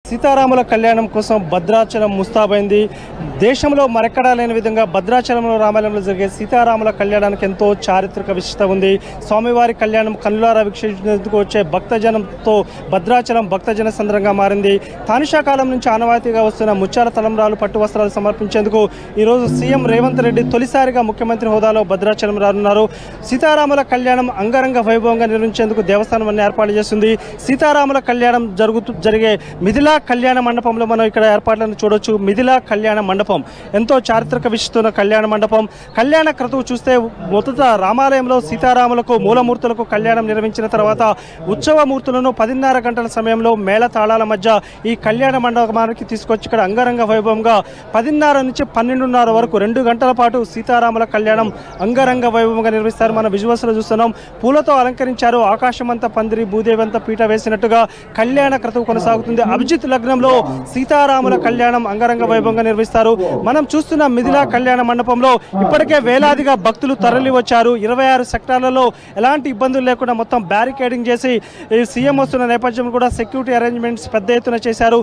సీతారాముల కళ్యాణం కోసం భద్రాచలం ముస్తాబైంది. దేశంలో మరెక్కడా లేని విధంగా భద్రాచలంలో రామాలయంలో జరిగే సీతారాముల కళ్యాణానికి ఎంతో చారిత్రక విశిష్టత ఉంది. స్వామివారి కళ్యాణం కన్నులారా వీక్షించేందుకు వచ్చే భక్తజనంతో భద్రాచలం భక్తజన సంద్రంగా మారింది. తానిషా కాలం నుంచి ఆనవాయితీగా వస్తున్న ముత్యాల తలంబ్రాలు, పట్టు వస్త్రాలు సమర్పించేందుకు ఈరోజు సీఎం రేవంత్ రెడ్డి తొలిసారిగా ముఖ్యమంత్రి హోదాలో భద్రాచలం రానున్నారు. సీతారాముల కళ్యాణం అంగరంగ వైభవంగా నిర్వహించేందుకు దేవస్థానం అన్ని ఏర్పాట్లు చేస్తుంది. సీతారాముల కళ్యాణం జరిగే మిథిలా కళ్యాణ మండపంలో మనం ఇక్కడ ఏర్పాట్లను చూడొచ్చు. మిథిలా కళ్యాణ మండపం ఎంతో చారిత్రక విశిష్టమైన కళ్యాణ మండపం. కళ్యాణ క్రతువు చూస్తే మొదట రామాలయంలో సీతారాములకు మూలమూర్తులకు కళ్యాణం నిర్వహించిన తర్వాత ఉత్సవమూర్తులను 10:30 గంటల సమయంలో మేళ తాళాల మధ్య ఈ కళ్యాణ మండపానికి తీసుకొచ్చి ఇక్కడ అంగరంగ వైభవంగా 10:30 నుంచి 12:30 వరకు 2 గంటల పాటు సీతారాముల కళ్యాణం అంగరంగ వైభవంగా నిర్వహిస్తారు. మన విజువల్స్లో చూస్తున్నాం. పూలతో అలంకరించారు. ఆకాశమంతా పందిరి, భూదేవంతా పీట వేసినట్టుగా కళ్యాణ క్రతువు కొనసాగుతుంది. అభిజిత్ లగ్నంలో సీతారాముల కళ్యాణం అంగరంగ వైభవంగా నిర్వహిస్తారు. మనం చూస్తున్న మిథిలా కళ్యాణ మండపంలో ఇప్పటికే వేలాదిగా భక్తులు తరలి వచ్చారు. 26 సెక్టార్లలో ఎలాంటి ఇబ్బందులు లేకుండా మొత్తం బ్యారికేడింగ్ చేసి సీఎం వస్తున్న నేపథ్యంలో కూడా సెక్యూరిటీ అరేంజ్మెంట్స్ పెద్ద ఎత్తున చేశారు.